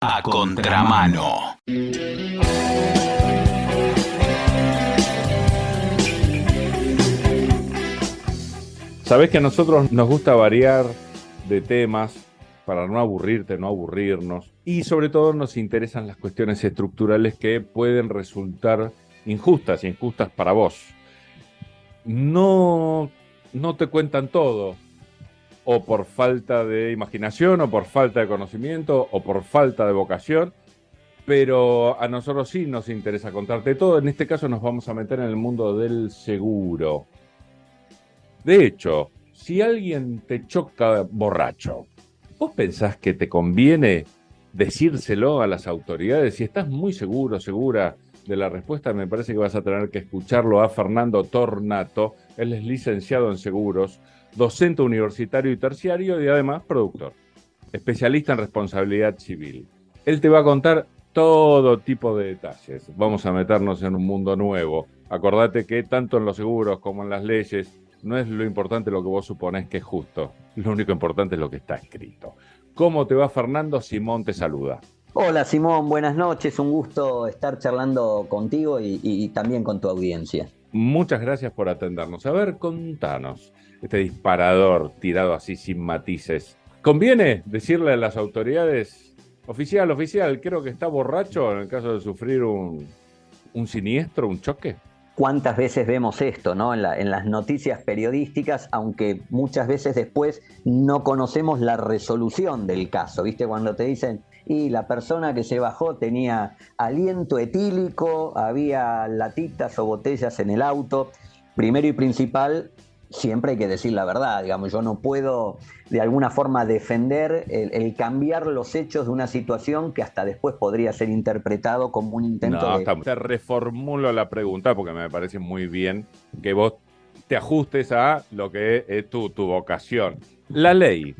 A Contramano. Sabés que a nosotros nos gusta variar de temas para no aburrirte, no aburrirnos, y sobre todo nos interesan las cuestiones estructurales que pueden resultar injustas para vos. No te cuentan todo, o por falta de imaginación, o por falta de conocimiento, o por falta de vocación, pero a nosotros sí nos interesa contarte todo. En este caso nos vamos a meter en el mundo del seguro. De hecho, si alguien te choca borracho, ¿vos pensás que te conviene decírselo a las autoridades? Si estás muy segura de la respuesta, me parece que vas a tener que escucharlo a Fernando Tornato. Él es licenciado en seguros, docente universitario y terciario y además productor, especialista en responsabilidad civil. Él te va a contar todo tipo de detalles. Vamos a meternos en un mundo nuevo. Acordate que tanto en los seguros como en las leyes no es lo importante lo que vos suponés que es justo. Lo único importante es lo que está escrito. ¿Cómo te va, Fernando? Simón te saluda. Hola Simón, buenas noches. Un gusto estar charlando contigo y también con tu audiencia. Muchas gracias por atendernos. A ver, contanos. Este disparador tirado así sin matices. ¿Conviene decirle a las autoridades, oficial, creo que está borracho en el caso de sufrir un siniestro, un choque? ¿Cuántas veces vemos esto, ¿no? En las noticias periodísticas, aunque muchas veces después no conocemos la resolución del caso? ¿Viste? Cuando te dicen, y la persona que se bajó tenía aliento etílico, había latitas o botellas en el auto. Primero y principal, siempre hay que decir la verdad, digamos. Yo no puedo de alguna forma defender el cambiar los hechos de una situación que hasta después podría ser interpretado como un intento Te reformulo la pregunta porque me parece muy bien que vos te ajustes a lo que es tu vocación. La ley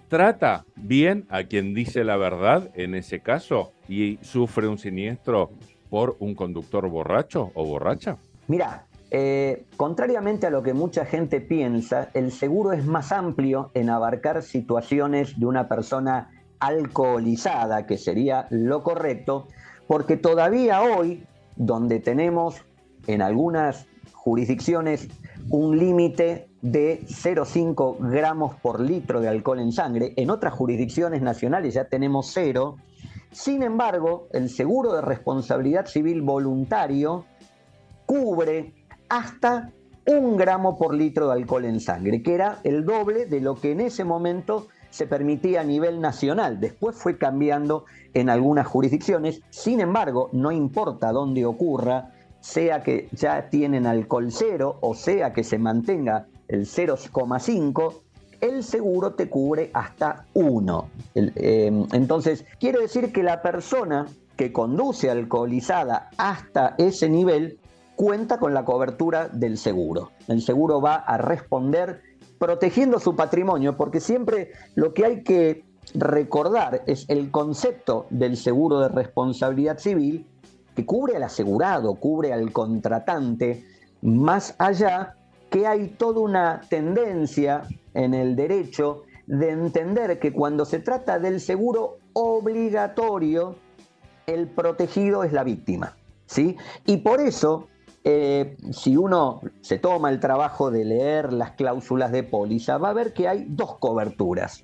trata bien a quien dice la verdad en ese caso y sufre un siniestro por un conductor borracho o borracha. Mirá, contrariamente a lo que mucha gente piensa, el seguro es más amplio en abarcar situaciones de una persona alcoholizada, que sería lo correcto, porque todavía hoy, donde tenemos en algunas jurisdicciones un límite de 0,5 gramos por litro de alcohol en sangre, en otras jurisdicciones nacionales ya tenemos 0. Sin embargo, el seguro de responsabilidad civil voluntario cubre hasta 1 gramo por litro de alcohol en sangre, que era el doble de lo que en ese momento se permitía a nivel nacional. Después fue cambiando en algunas jurisdicciones. Sin embargo, no importa dónde ocurra, sea que ya tienen alcohol 0 o sea que se mantenga el 0,5, el seguro te cubre hasta 1. Entonces, quiere decir que la persona que conduce alcoholizada hasta ese nivel cuenta con la cobertura del seguro. El seguro va a responder protegiendo su patrimonio, porque siempre lo que hay que recordar es el concepto del seguro de responsabilidad civil, que cubre al asegurado, cubre al contratante, más allá que hay toda una tendencia en el derecho de entender que cuando se trata del seguro obligatorio, el protegido es la víctima, ¿sí? Y por eso, si uno se toma el trabajo de leer las cláusulas de póliza, va a ver que hay 2 coberturas.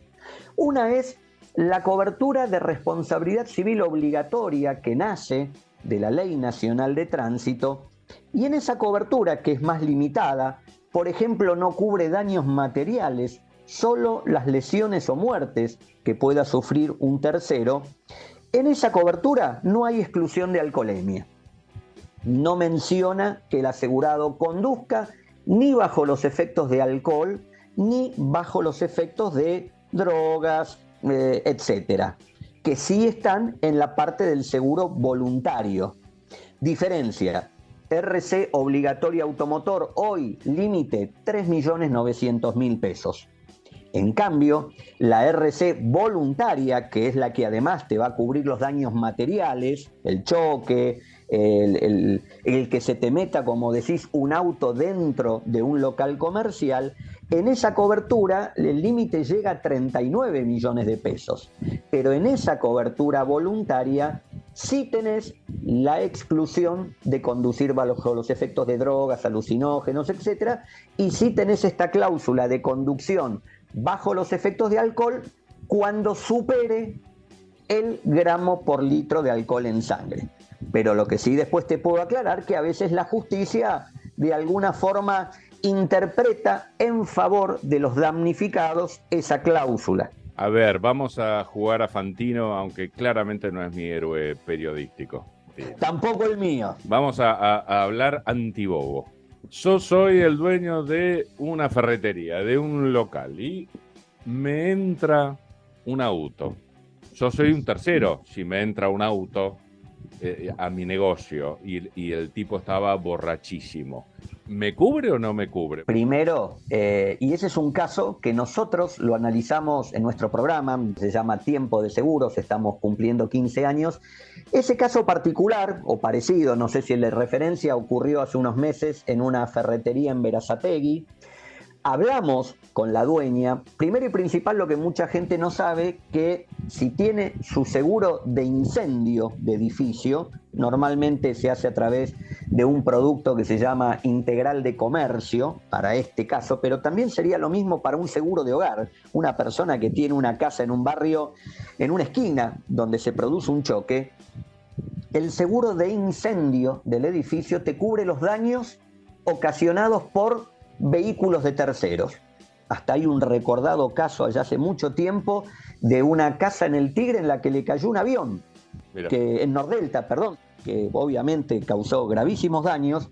Una es la cobertura de responsabilidad civil obligatoria que nace de la Ley Nacional de Tránsito, y en esa cobertura, que es más limitada, por ejemplo, no cubre daños materiales, solo las lesiones o muertes que pueda sufrir un tercero. En esa cobertura no hay exclusión de alcoholemia. No menciona que el asegurado conduzca ni bajo los efectos de alcohol, ni bajo los efectos de drogas, etcétera, que sí están en la parte del seguro voluntario. Diferencia: RC obligatoria automotor, hoy límite 3.900.000 pesos. En cambio, la RC voluntaria, que es la que además te va a cubrir los daños materiales, el choque, el que se te meta, como decís, un auto dentro de un local comercial, En esa cobertura el límite llega a 39 millones de pesos, pero en esa cobertura voluntaria sí tenés la exclusión de conducir bajo los efectos de drogas, alucinógenos, etc. Y sí tenés esta cláusula de conducción bajo los efectos de alcohol cuando supere el gramo por litro de alcohol en sangre. Pero lo que sí después te puedo aclarar que a veces la justicia de alguna forma interpreta en favor de los damnificados esa cláusula. A ver, vamos a jugar a Fantino, aunque claramente no es mi héroe periodístico. Tampoco el mío. Vamos a hablar antibobo. Yo soy el dueño de una ferretería, de un local, y me entra un auto. Yo soy un tercero si me entra un auto a mi negocio y el tipo estaba borrachísimo. ¿Me cubre o no me cubre? Primero, y ese es un caso que nosotros lo analizamos en nuestro programa, se llama Tiempo de Seguros, estamos cumpliendo 15 años. Ese caso particular, o parecido, no sé si le referencia, ocurrió hace unos meses en una ferretería en Berazategui. Hablamos con la dueña, primero y principal lo que mucha gente no sabe, que si tiene su seguro de incendio de edificio, normalmente se hace a través de un producto que se llama Integral de Comercio, para este caso, pero también sería lo mismo para un seguro de hogar. Una persona que tiene una casa en un barrio, en una esquina donde se produce un choque, el seguro de incendio del edificio te cubre los daños ocasionados por vehículos de terceros. Hasta hay un recordado caso allá hace mucho tiempo de una casa en el Tigre en la que le cayó un avión, en Nordelta, que obviamente causó gravísimos daños,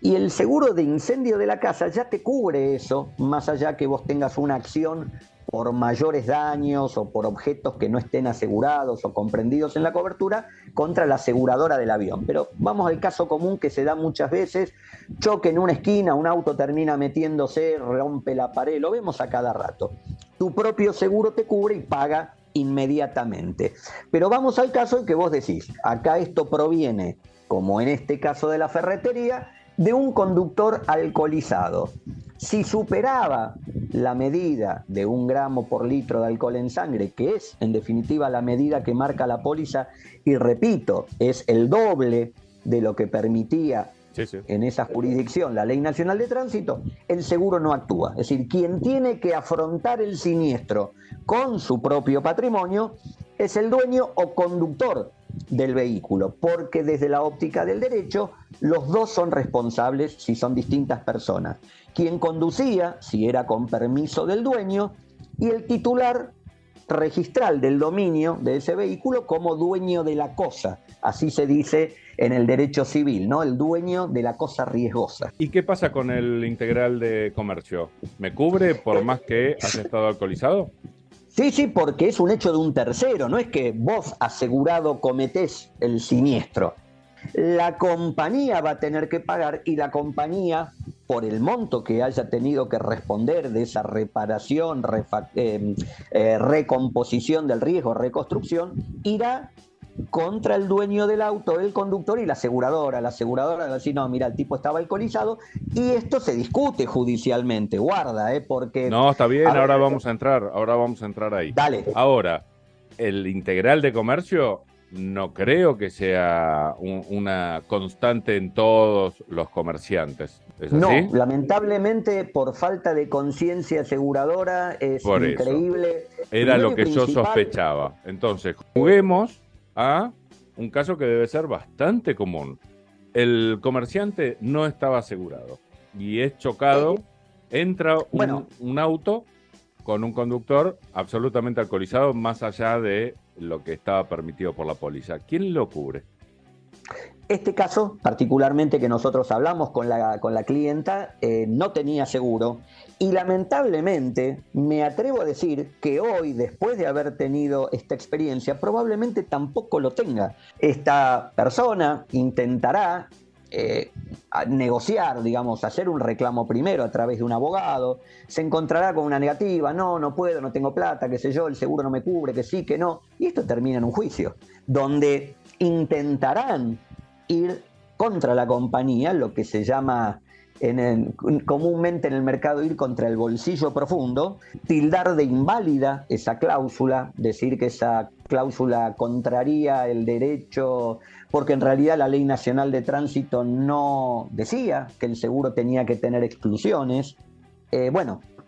y el seguro de incendio de la casa ya te cubre eso, más allá que vos tengas una acción por mayores daños o por objetos que no estén asegurados o comprendidos en la cobertura contra la aseguradora del avión. Pero vamos al caso común que se da muchas veces: choque en una esquina, un auto termina metiéndose, rompe la pared, lo vemos a cada rato. Tu propio seguro te cubre y paga inmediatamente. Pero vamos al caso en que vos decís, acá esto proviene, como en este caso de la ferretería, de un conductor alcoholizado. Si superaba la medida de 1 gramo por litro de alcohol en sangre, que es en definitiva la medida que marca la póliza, y repito, es el doble de lo que permitía en esa jurisdicción la Ley Nacional de Tránsito, el seguro no actúa. Es decir, quien tiene que afrontar el siniestro con su propio patrimonio es el dueño o conductor del vehículo, porque desde la óptica del derecho los dos son responsables si son distintas personas. Quien conducía, si era con permiso del dueño, y el titular registral del dominio de ese vehículo como dueño de la cosa. Así se dice en el derecho civil, ¿no? El dueño de la cosa riesgosa. ¿Y qué pasa con el Integral de Comercio? ¿Me cubre por más que has estado alcoholizado? Sí, porque es un hecho de un tercero, no es que vos asegurado cometés el siniestro. La compañía va a tener que pagar, y la compañía, por el monto que haya tenido que responder de esa reparación, recomposición del riesgo, reconstrucción, irá contra el dueño del auto, el conductor y la aseguradora. La aseguradora va a decir, no, mira, el tipo estaba alcoholizado, y esto se discute judicialmente. Guarda, porque... No, está bien, ahora vamos a entrar ahí. Dale. Ahora, el Integral de Comercio no creo que sea una constante en todos los comerciantes. ¿Es así? No, lamentablemente por falta de conciencia aseguradora es por increíble. Eso. Era lo que yo sospechaba. Entonces, juguemos a un caso que debe ser bastante común. El comerciante no estaba asegurado y es chocado, entra un auto con un conductor absolutamente alcoholizado, más allá de lo que estaba permitido por la póliza. ¿Quién lo cubre? Este caso, particularmente que nosotros hablamos con la clienta, no tenía seguro, y lamentablemente me atrevo a decir que hoy, después de haber tenido esta experiencia, probablemente tampoco lo tenga. Esta persona intentará negociar, digamos, hacer un reclamo primero a través de un abogado, se encontrará con una negativa, no puedo, no tengo plata, qué sé yo, el seguro no me cubre, que sí, que no, y esto termina en un juicio, donde intentarán ir contra la compañía, lo que se llama comúnmente en el mercado ir contra el bolsillo profundo, tildar de inválida esa cláusula, decir que esa cláusula contraría el derecho, porque en realidad la Ley Nacional de Tránsito no decía que el seguro tenía que tener exclusiones.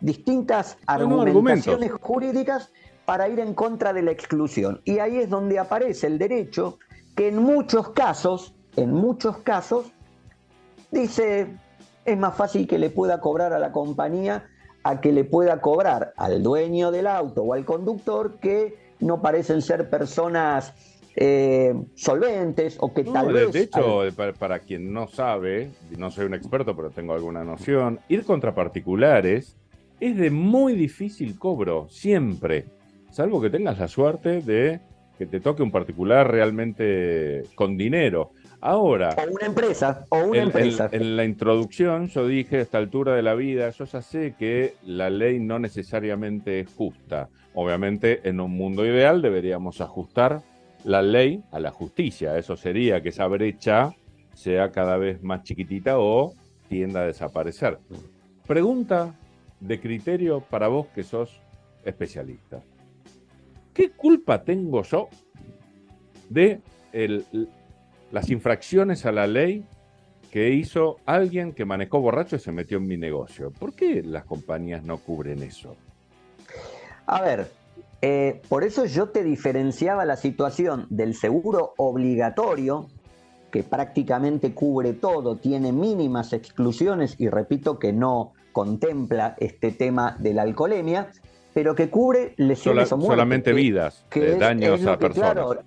Distintas argumentaciones jurídicas para ir en contra de la exclusión. Y ahí es donde aparece el derecho, que en muchos casos, dice, es más fácil que le pueda cobrar a la compañía a que le pueda cobrar al dueño del auto o al conductor, que no parecen ser personas solventes o que tal vez... De hecho, para quien no sabe, no soy un experto, pero tengo alguna noción, ir contra particulares es de muy difícil cobro, siempre. Salvo que tengas la suerte de que te toque un particular realmente con dinero. Ahora... O una empresa. En la introducción yo dije, a esta altura de la vida, yo ya sé que la ley no necesariamente es justa. Obviamente, en un mundo ideal deberíamos ajustar la ley a la justicia. Eso sería que esa brecha sea cada vez más chiquitita o tienda a desaparecer. Pregunta de criterio para vos que sos especialista. ¿Qué culpa tengo yo de las infracciones a la ley que hizo alguien que manejó borracho y se metió en mi negocio? ¿Por qué las compañías no cubren eso? A ver, por eso yo te diferenciaba la situación del seguro obligatorio, que prácticamente cubre todo, tiene mínimas exclusiones y repito que no contempla este tema de la alcoholemia, pero que cubre lesiones o muertes. Solamente vidas, daños a personas. Claro,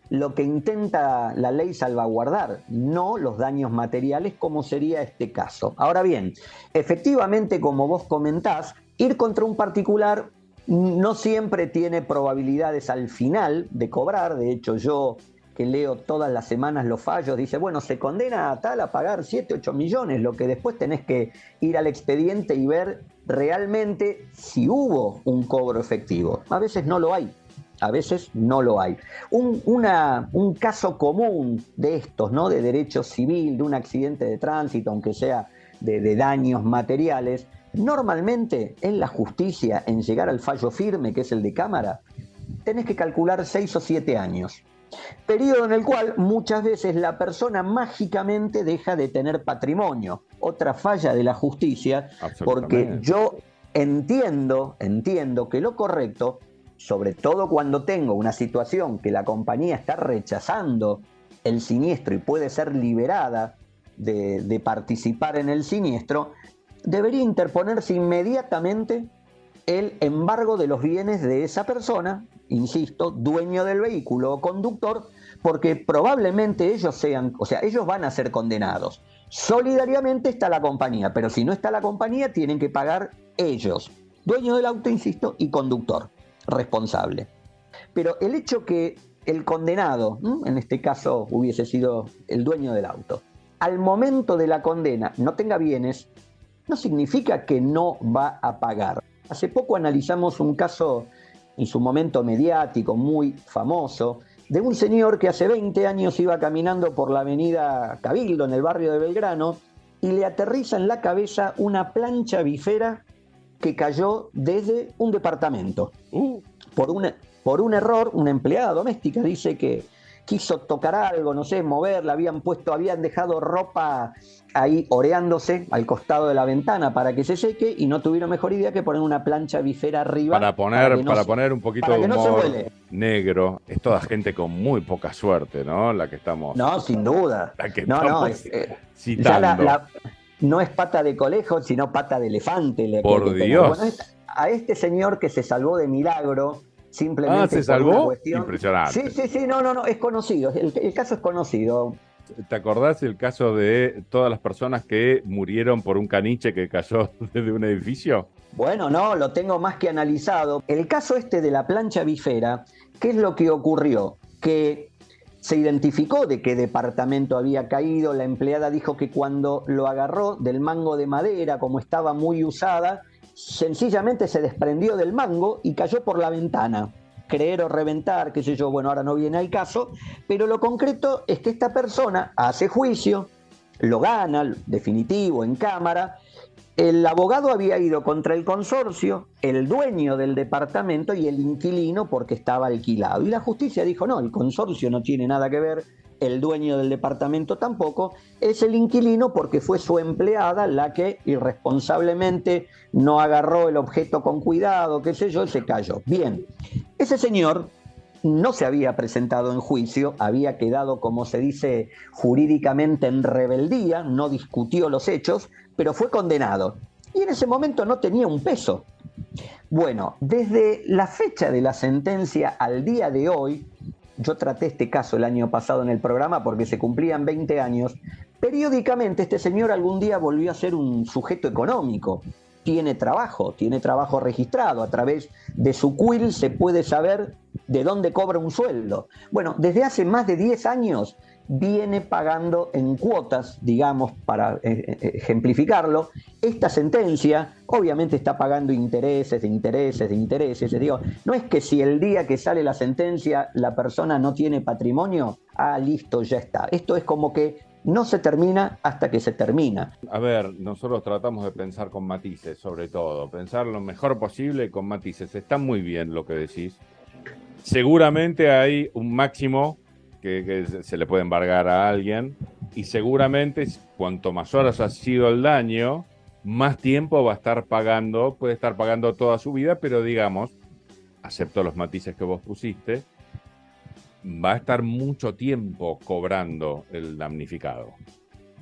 lo que intenta la ley salvaguardar, no los daños materiales como sería este caso. Ahora bien, efectivamente, como vos comentás, ir contra un particular no siempre tiene probabilidades al final de cobrar. De hecho, yo que leo todas las semanas los fallos, dice, bueno, se condena a tal a pagar 7, 8 millones, lo que después tenés que ir al expediente y ver realmente si hubo un cobro efectivo. A veces no lo hay. Un caso común de estos, ¿no? De derecho civil, de un accidente de tránsito, aunque sea de daños materiales, normalmente en la justicia, en llegar al fallo firme, que es el de cámara, tenés que calcular 6 o 7 años. Periodo en el cual muchas veces la persona mágicamente deja de tener patrimonio. Otra falla de la justicia, porque yo entiendo que lo correcto, sobre todo cuando tengo una situación que la compañía está rechazando el siniestro y puede ser liberada de participar en el siniestro, debería interponerse inmediatamente el embargo de los bienes de esa persona, insisto, dueño del vehículo o conductor, porque probablemente ellos van a ser condenados. Solidariamente está la compañía, pero si no está la compañía, tienen que pagar ellos, dueño del auto, insisto, y conductor responsable. Pero el hecho que el condenado, en este caso hubiese sido el dueño del auto, al momento de la condena no tenga bienes, no significa que no va a pagar. Hace poco analizamos un caso en su momento mediático, muy famoso, de un señor que hace 20 años iba caminando por la avenida Cabildo, en el barrio de Belgrano, y le aterriza en la cabeza una plancha bifera que cayó desde un departamento. Por un error, una empleada doméstica dice que quiso tocar algo, no sé, moverla, habían dejado ropa ahí oreándose al costado de la ventana para que se seque y no tuvieron mejor idea que poner una plancha bifera arriba. Para poner un poquito de humor negro. Es toda gente con muy poca suerte, ¿no? La que estamos... No, sin duda. La que estamos citando. No es pata de conejo, sino pata de elefante. Por Dios. Bueno, a este señor que se salvó de milagro, simplemente... ¿se salvó? Por una cuestión... Impresionante. Sí, no, es conocido. El caso es conocido. ¿Te acordás el caso de todas las personas que murieron por un caniche que cayó desde un edificio? Bueno, no, lo tengo más que analizado. El caso este de la plancha bifera, ¿qué es lo que ocurrió? Que se identificó de qué departamento había caído. La empleada dijo que cuando lo agarró del mango de madera, como estaba muy usada, sencillamente se desprendió del mango y cayó por la ventana. Creer o reventar, qué sé yo, bueno, ahora no viene al caso, pero lo concreto es que esta persona hace juicio, lo gana, definitivo, en cámara. El abogado había ido contra el consorcio, el dueño del departamento y el inquilino porque estaba alquilado. Y la justicia dijo, no, el consorcio no tiene nada que ver, el dueño del departamento tampoco, es el inquilino porque fue su empleada la que irresponsablemente no agarró el objeto con cuidado, qué sé yo, se cayó. Bien, ese señor no se había presentado en juicio, había quedado, como se dice jurídicamente, en rebeldía, no discutió los hechos, pero fue condenado. Y en ese momento no tenía un peso. Bueno, desde la fecha de la sentencia al día de hoy, yo traté este caso el año pasado en el programa porque se cumplían 20 años, periódicamente este señor algún día volvió a ser un sujeto económico. Tiene trabajo registrado, a través de su quill se puede saber de dónde cobra un sueldo. Bueno, desde hace más de 10 años viene pagando en cuotas, digamos, para ejemplificarlo, esta sentencia. Obviamente está pagando intereses. Digo, no es que si el día que sale la sentencia la persona no tiene patrimonio, listo, ya está. Esto es como que no se termina hasta que se termina. A ver, nosotros tratamos de pensar con matices, sobre todo, pensar lo mejor posible con matices. Está muy bien lo que decís. Seguramente hay un máximo que se le puede embargar a alguien, y seguramente cuanto más horas ha sido el daño, más tiempo va a estar pagando, puede estar pagando toda su vida, pero digamos, acepto los matices que vos pusiste, va a estar mucho tiempo cobrando el damnificado.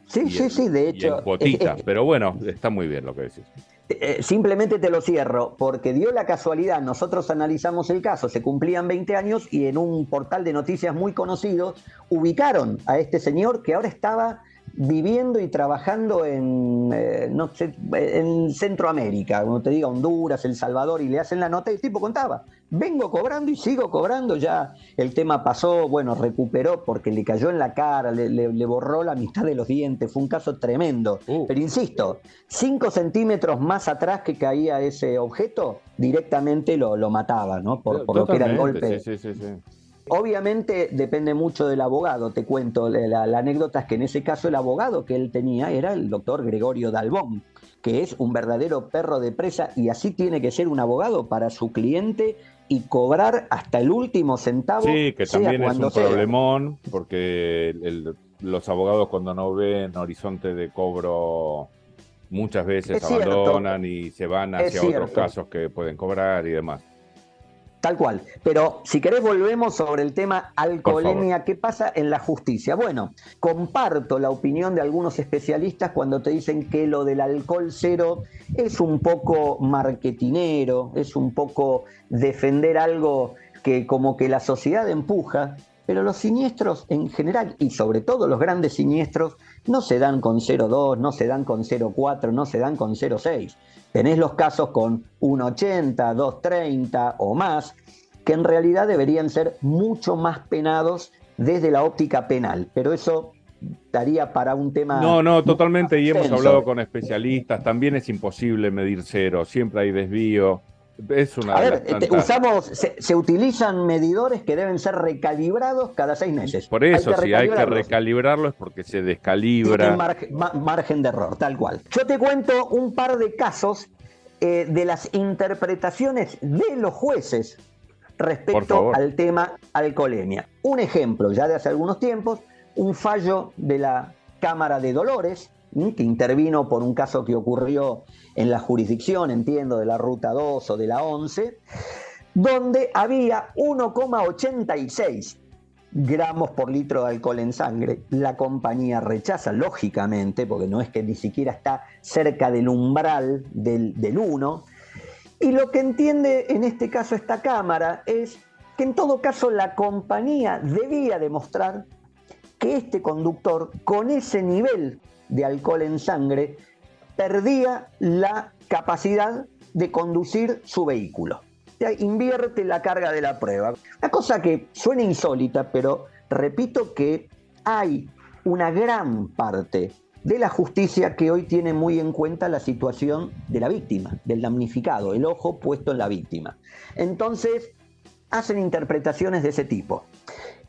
Sí, de hecho. Y en cuotitas, pero bueno, está muy bien lo que decís. Simplemente te lo cierro, porque dio la casualidad, nosotros analizamos el caso, se cumplían 20 años y en un portal de noticias muy conocido ubicaron a este señor que ahora estaba viviendo y trabajando en Centroamérica, como te diga, Honduras, El Salvador, y le hacen la nota y el tipo contaba, vengo cobrando y sigo cobrando, ya el tema pasó, bueno, recuperó porque le cayó en la cara, le borró la mitad de los dientes, fue un caso tremendo, pero insisto, 5 centímetros más atrás que caía ese objeto, directamente lo mataba, ¿no? Por lo que era el golpe. Sí. Obviamente depende mucho del abogado, te cuento, la anécdota es que en ese caso el abogado que él tenía era el doctor Gregorio Dalbón, que es un verdadero perro de presa, y así tiene que ser un abogado para su cliente y cobrar hasta el último centavo. Sí, que también es un problemón, porque los abogados cuando no ven horizonte de cobro muchas veces abandonan y se van hacia otros casos que pueden cobrar y demás. Tal cual. Pero si querés volvemos sobre el tema alcoholemia. ¿Qué pasa en la justicia? Bueno, comparto la opinión de algunos especialistas cuando te dicen que lo del alcohol cero es un poco marketinero, es un poco defender algo que como que la sociedad empuja, pero los siniestros en general, y sobre todo los grandes siniestros, no se dan con 0,2, no se dan con 0,4, no se dan con 0,6. Tenés los casos con 1,80, 2,30 o más, que en realidad deberían ser mucho más penados desde la óptica penal, pero eso daría para un tema... No, totalmente, y hemos hablado con especialistas, también es imposible medir cero, siempre hay desvío. Es una se utilizan medidores que deben ser recalibrados cada 6 meses. Por eso, si hay que recalibrarlo es porque se descalibra. Margen de error, tal cual. Yo te cuento un par de casos de las interpretaciones de los jueces respecto al tema alcoholemia. Un ejemplo, ya de hace algunos tiempos, un fallo de la Cámara de Dolores, que intervino por un caso que ocurrió en la jurisdicción, entiendo, de la Ruta 2 o de la 11, donde había 1,86 gramos por litro de alcohol en sangre. La compañía rechaza, lógicamente, porque no es que ni siquiera está cerca del umbral del 1, y lo que entiende en este caso esta Cámara es que en todo caso la compañía debía demostrar que este conductor, con ese nivel de alcohol en sangre, perdía la capacidad de conducir su vehículo. O sea, invierte la carga de la prueba. Una cosa que suena insólita, pero repito que hay una gran parte de la justicia que hoy tiene muy en cuenta la situación de la víctima, del damnificado, el ojo puesto en la víctima. Entonces, hacen interpretaciones de ese tipo.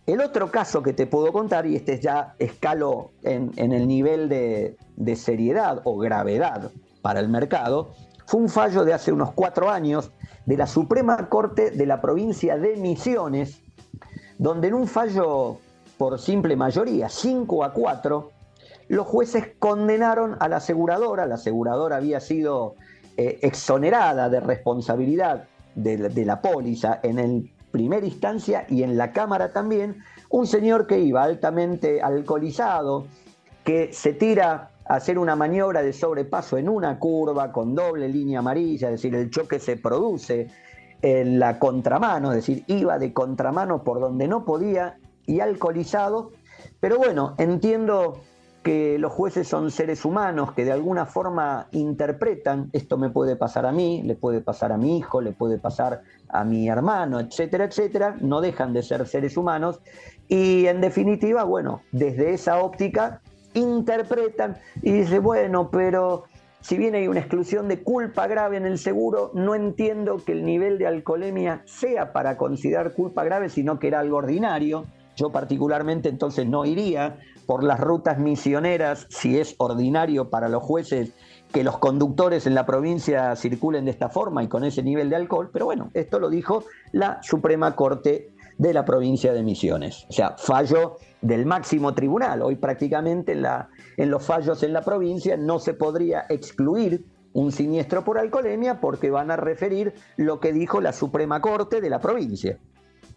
El otro caso que te puedo contar, y este ya escalo en el nivel de seriedad o gravedad para el mercado, fue un fallo de hace unos 4 años de la Suprema Corte de la provincia de Misiones, donde en un fallo por simple mayoría, 5-4, los jueces condenaron a la aseguradora. La aseguradora había sido exonerada de responsabilidad de la póliza en el primera instancia y en la Cámara también. Un señor que iba altamente alcoholizado, que se tira a hacer una maniobra de sobrepaso en una curva con doble línea amarilla, es decir, el choque se produce en la contramano, es decir, iba de contramano por donde no podía y alcoholizado. Pero bueno, entiendo que los jueces son seres humanos que de alguna forma interpretan, esto me puede pasar a mí, le puede pasar a mi hijo, le puede pasar a mi hermano, etcétera, etcétera, no dejan de ser seres humanos y en definitiva, bueno, desde esa óptica interpretan y dicen, bueno, pero si bien hay una exclusión de culpa grave en el seguro, no entiendo que el nivel de alcoholemia sea para considerar culpa grave, sino que era algo ordinario. Yo particularmente entonces no iría por las rutas misioneras si es ordinario para los jueces que los conductores en la provincia circulen de esta forma y con ese nivel de alcohol, pero bueno, esto lo dijo la Suprema Corte de la provincia de Misiones. O sea, fallo del máximo tribunal. Hoy prácticamente en los fallos en la provincia no se podría excluir un siniestro por alcoholemia porque van a referir lo que dijo la Suprema Corte de la provincia.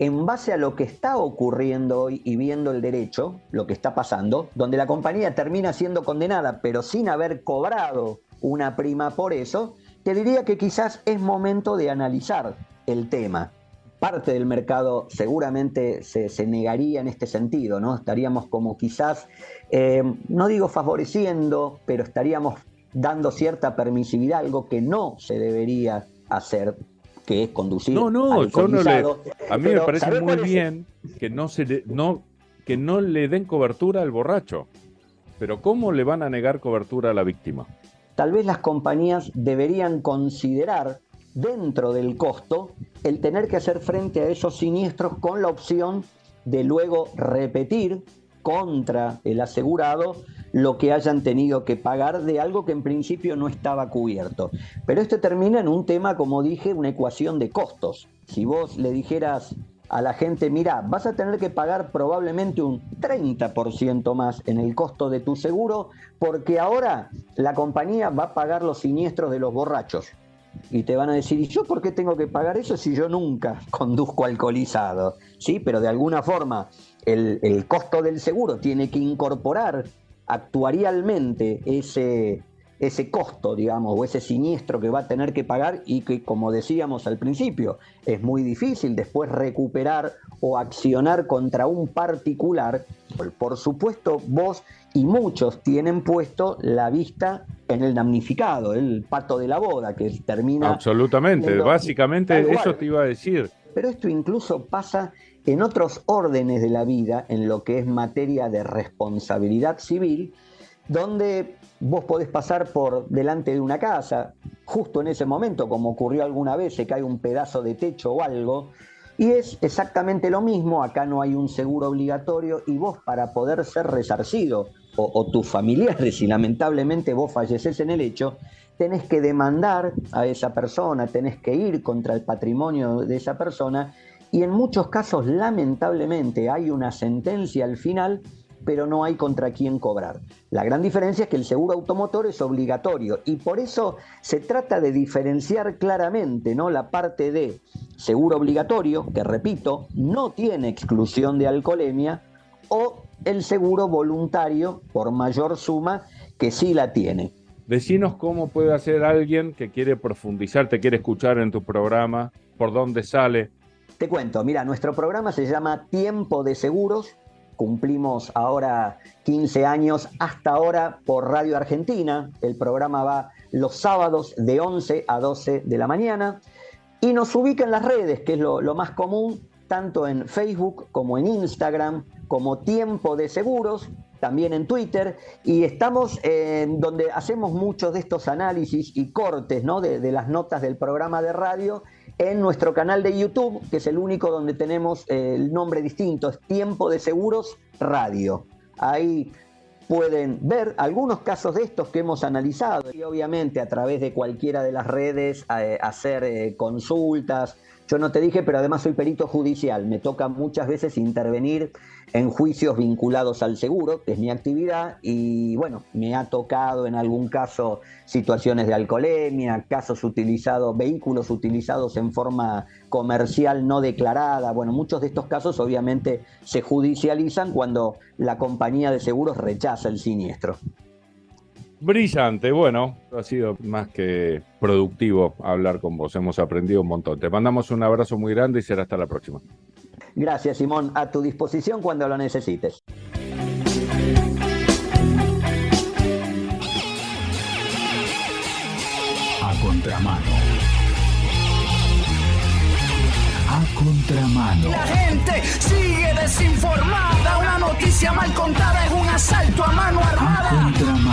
En base a lo que está ocurriendo hoy y viendo el derecho, lo que está pasando, donde la compañía termina siendo condenada pero sin haber cobrado una prima por eso, te diría que quizás es momento de analizar el tema. Parte del mercado seguramente se negaría en este sentido, ¿no? Estaríamos como quizás, no digo favoreciendo, pero estaríamos dando cierta permisividad, algo que no se debería hacer, que es conducir alcoholizado. A mí me parece muy bien que que no le den cobertura al borracho, pero ¿cómo le van a negar cobertura a la víctima? Tal vez las compañías deberían considerar dentro del costo el tener que hacer frente a esos siniestros con la opción de luego repetir contra el asegurado lo que hayan tenido que pagar de algo que en principio no estaba cubierto. Pero esto termina en un tema, como dije, una ecuación de costos. Si vos le dijeras a la gente, mira, vas a tener que pagar probablemente un 30% más en el costo de tu seguro porque ahora la compañía va a pagar los siniestros de los borrachos. Y te van a decir, ¿y yo por qué tengo que pagar eso si yo nunca conduzco alcoholizado? Sí, pero de alguna forma el costo del seguro tiene que incorporar actuarialmente ese costo, digamos, o ese siniestro que va a tener que pagar y que, como decíamos al principio, es muy difícil después recuperar o accionar contra un particular. Por supuesto, vos y muchos tienen puesto la vista en el damnificado, el pato de la boda, que termina... Absolutamente, básicamente eso te iba a decir. Pero esto incluso pasa en otros órdenes de la vida, en lo que es materia de responsabilidad civil, donde vos podés pasar por delante de una casa, justo en ese momento, como ocurrió alguna vez, se cae un pedazo de techo o algo, y es exactamente lo mismo. Acá no hay un seguro obligatorio y vos, para poder ser resarcido, o tus familiares, si lamentablemente vos falleces en el hecho, tenés que demandar a esa persona, tenés que ir contra el patrimonio de esa persona, y en muchos casos, lamentablemente, hay una sentencia al final, pero no hay contra quién cobrar. La gran diferencia es que el seguro automotor es obligatorio y por eso se trata de diferenciar claramente, ¿no?, la parte de seguro obligatorio, que repito, no tiene exclusión de alcoholemia, o el seguro voluntario por mayor suma, que sí la tiene. Decinos cómo puede hacer alguien que quiere profundizar, te quiere escuchar en tu programa, por dónde sale. Te cuento, mira, nuestro programa se llama Tiempo de Seguros. Cumplimos ahora 15 años hasta ahora por Radio Argentina. El programa va los sábados de 11 a 12 de la mañana. Y nos ubica en las redes, que es lo más común, tanto en Facebook como en Instagram, como Tiempo de Seguros, también en Twitter. Y estamos donde hacemos muchos de estos análisis y cortes, ¿no?, de las notas del programa de radio en nuestro canal de YouTube, que es el único donde tenemos el nombre distinto, es Tiempo de Seguros Radio. Ahí pueden ver algunos casos de estos que hemos analizado y obviamente a través de cualquiera de las redes hacer consultas. Yo no te dije, pero además soy perito judicial. Me toca muchas veces intervenir en juicios vinculados al seguro, que es mi actividad, y bueno, me ha tocado en algún caso situaciones de alcoholemia, vehículos utilizados en forma comercial no declarada. Bueno, muchos de estos casos obviamente se judicializan cuando la compañía de seguros rechaza el siniestro. Brillante, bueno, ha sido más que productivo hablar con vos, hemos aprendido un montón. Te mandamos un abrazo muy grande y será hasta la próxima. Gracias, Simón, a tu disposición cuando lo necesites. A contramano. A contramano. La gente sigue desinformada. Una noticia mal contada es un asalto a mano armada. A contramano.